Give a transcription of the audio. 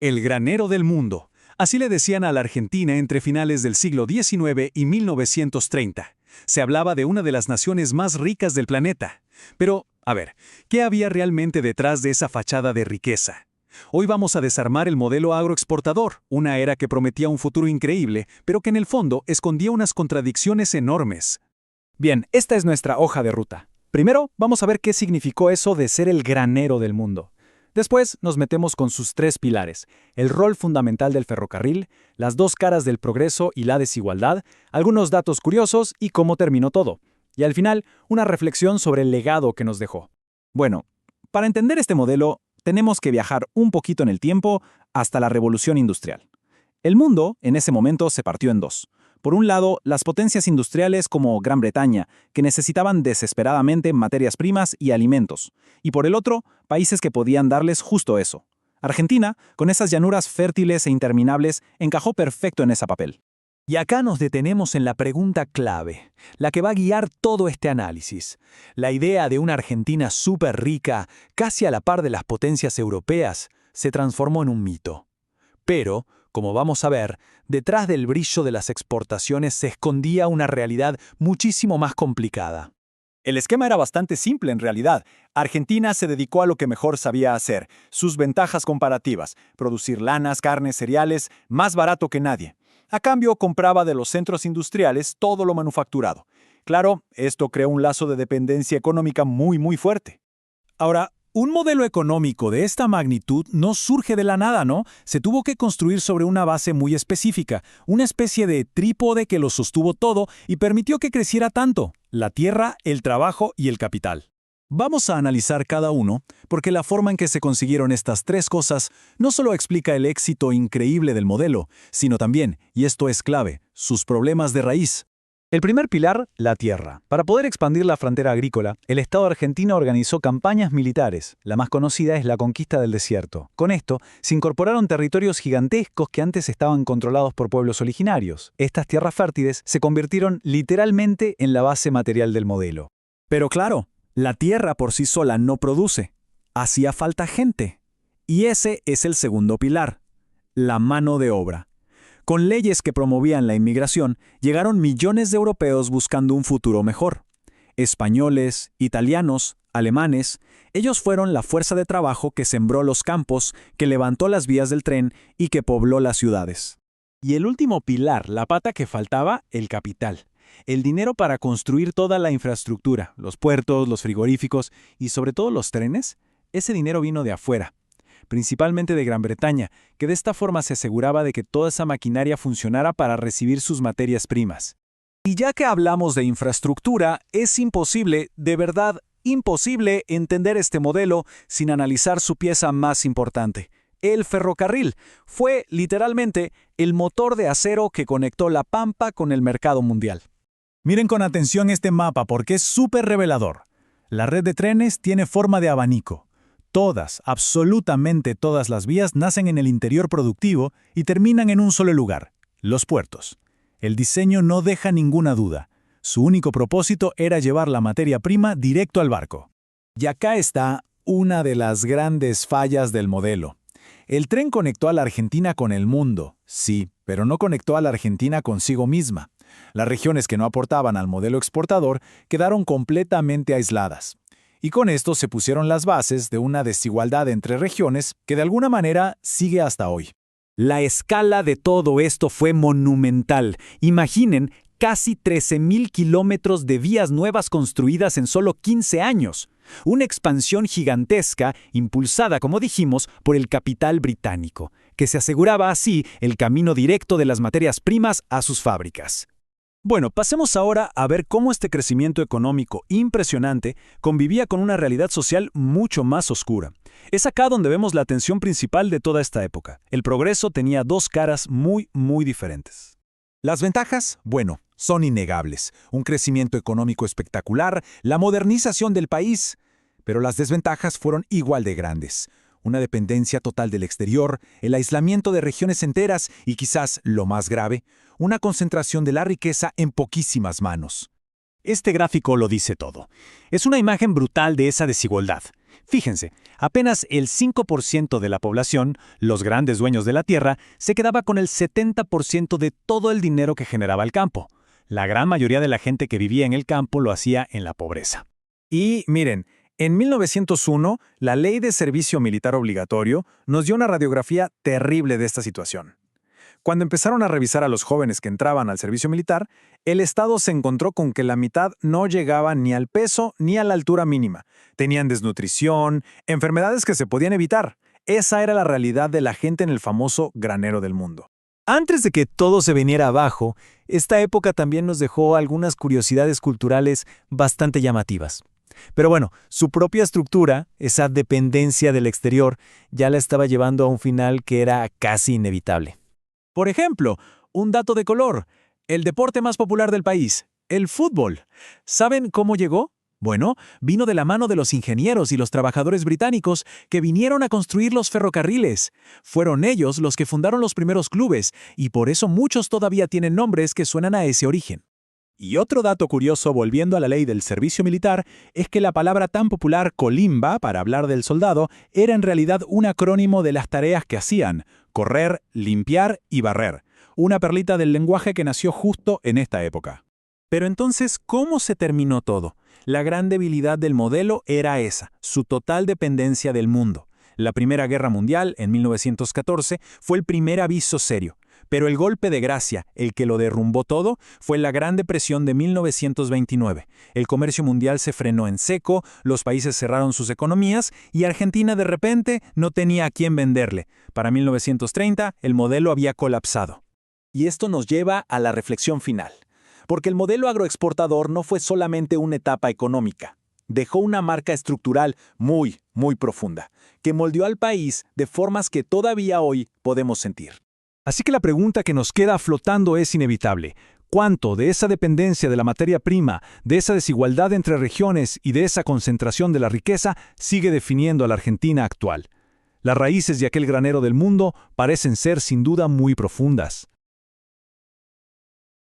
El granero del mundo. Así le decían a la Argentina entre finales del siglo XIX y 1930. Se hablaba de una de las naciones más ricas del planeta. Pero, a ver, ¿qué había realmente detrás de esa fachada de riqueza? Hoy vamos a desarmar el modelo agroexportador, una era que prometía un futuro increíble, pero que en el fondo escondía unas contradicciones enormes. Bien, esta es nuestra hoja de ruta. Primero, vamos a ver qué significó eso de ser el granero del mundo. Después nos metemos con sus tres pilares: el rol fundamental del ferrocarril, las dos caras del progreso y la desigualdad, algunos datos curiosos y cómo terminó todo. Y al final, una reflexión sobre el legado que nos dejó. Bueno, para entender este modelo, tenemos que viajar un poquito en el tiempo hasta la Revolución Industrial. El mundo, en ese momento, se partió en dos. Por un lado, las potencias industriales como Gran Bretaña, que necesitaban desesperadamente materias primas y alimentos, y por el otro, países que podían darles justo eso. Argentina, con esas llanuras fértiles e interminables, encajó perfecto en ese papel. Y acá nos detenemos en la pregunta clave, la que va a guiar todo este análisis. La idea de una Argentina súper rica, casi a la par de las potencias europeas, se transformó en un mito. Pero, como vamos a ver, detrás del brillo de las exportaciones se escondía una realidad muchísimo más complicada. El esquema era bastante simple en realidad. Argentina se dedicó a lo que mejor sabía hacer, sus ventajas comparativas: producir lanas, carnes, cereales, más barato que nadie. A cambio, compraba de los centros industriales todo lo manufacturado. Claro, esto creó un lazo de dependencia económica muy fuerte. Ahora, un modelo económico de esta magnitud no surge de la nada, ¿no? Se tuvo que construir sobre una base muy específica, una especie de trípode que lo sostuvo todo y permitió que creciera tanto: la tierra, el trabajo y el capital. Vamos a analizar cada uno, porque la forma en que se consiguieron estas tres cosas no solo explica el éxito increíble del modelo, sino también, y esto es clave, sus problemas de raíz. El primer pilar, la tierra. Para poder expandir la frontera agrícola, el Estado argentino organizó campañas militares. La más conocida es la conquista del desierto. Con esto, se incorporaron territorios gigantescos que antes estaban controlados por pueblos originarios. Estas tierras fértiles se convirtieron literalmente en la base material del modelo. Pero claro, la tierra por sí sola no produce. Hacía falta gente. Y ese es el segundo pilar, la mano de obra. Con leyes que promovían la inmigración, llegaron millones de europeos buscando un futuro mejor. Españoles, italianos, alemanes, ellos fueron la fuerza de trabajo que sembró los campos, que levantó las vías del tren y que pobló las ciudades. Y el último pilar, la pata que faltaba, el capital. El dinero para construir toda la infraestructura, los puertos, los frigoríficos y sobre todo los trenes. Ese dinero vino de afuera, principalmente de Gran Bretaña, que de esta forma se aseguraba de que toda esa maquinaria funcionara para recibir sus materias primas. Y ya que hablamos de infraestructura, es imposible, de verdad imposible, entender este modelo sin analizar su pieza más importante. El ferrocarril fue, literalmente, el motor de acero que conectó la Pampa con el mercado mundial. Miren con atención este mapa porque es súper revelador. La red de trenes tiene forma de abanico. Todas, absolutamente todas las vías nacen en el interior productivo y terminan en un solo lugar: los puertos. El diseño no deja ninguna duda. Su único propósito era llevar la materia prima directo al barco. Y acá está una de las grandes fallas del modelo. El tren conectó a la Argentina con el mundo, sí, pero no conectó a la Argentina consigo misma. Las regiones que no aportaban al modelo exportador quedaron completamente aisladas. Y con esto se pusieron las bases de una desigualdad entre regiones que de alguna manera sigue hasta hoy. La escala de todo esto fue monumental. Imaginen, casi 13.000 kilómetros de vías nuevas construidas en solo 15 años. Una expansión gigantesca, impulsada, como dijimos, por el capital británico, que se aseguraba así el camino directo de las materias primas a sus fábricas. Bueno, pasemos ahora a ver cómo este crecimiento económico impresionante convivía con una realidad social mucho más oscura. Es acá donde vemos la tensión principal de toda esta época. El progreso tenía dos caras muy diferentes. Las ventajas, bueno, son innegables. Un crecimiento económico espectacular, la modernización del país. Pero las desventajas fueron igual de grandes. Una dependencia total del exterior, el aislamiento de regiones enteras y quizás, lo más grave, una concentración de la riqueza en poquísimas manos. Este gráfico lo dice todo. Es una imagen brutal de esa desigualdad. Fíjense, apenas el 5% de la población, los grandes dueños de la tierra, se quedaba con el 70% de todo el dinero que generaba el campo. La gran mayoría de la gente que vivía en el campo lo hacía en la pobreza. Y miren, en 1901, la Ley de Servicio Militar Obligatorio nos dio una radiografía terrible de esta situación. Cuando empezaron a revisar a los jóvenes que entraban al servicio militar, el Estado se encontró con que la mitad no llegaba ni al peso ni a la altura mínima. Tenían desnutrición, enfermedades que se podían evitar. Esa era la realidad de la gente en el famoso granero del mundo. Antes de que todo se viniera abajo, esta época también nos dejó algunas curiosidades culturales bastante llamativas. Pero bueno, su propia estructura, esa dependencia del exterior, ya la estaba llevando a un final que era casi inevitable. Por ejemplo, un dato de color, el deporte más popular del país, el fútbol. ¿Saben cómo llegó? Bueno, vino de la mano de los ingenieros y los trabajadores británicos que vinieron a construir los ferrocarriles. Fueron ellos los que fundaron los primeros clubes, y por eso muchos todavía tienen nombres que suenan a ese origen. Y otro dato curioso, volviendo a la ley del servicio militar, es que la palabra tan popular colimba, para hablar del soldado, era en realidad un acrónimo de las tareas que hacían: correr, limpiar y barrer. Una perlita del lenguaje que nació justo en esta época. Pero entonces, ¿cómo se terminó todo? La gran debilidad del modelo era esa, su total dependencia del mundo. La Primera Guerra Mundial, en 1914, fue el primer aviso serio. Pero el golpe de gracia, el que lo derrumbó todo, fue la Gran Depresión de 1929. El comercio mundial se frenó en seco, los países cerraron sus economías y Argentina de repente no tenía a quién venderle. Para 1930, el modelo había colapsado. Y esto nos lleva a la reflexión final. Porque el modelo agroexportador no fue solamente una etapa económica. Dejó una marca estructural muy, muy profunda, que moldeó al país de formas que todavía hoy podemos sentir. Así que la pregunta que nos queda flotando es inevitable. ¿Cuánto de esa dependencia de la materia prima, de esa desigualdad entre regiones y de esa concentración de la riqueza sigue definiendo a la Argentina actual? Las raíces de aquel granero del mundo parecen ser sin duda muy profundas.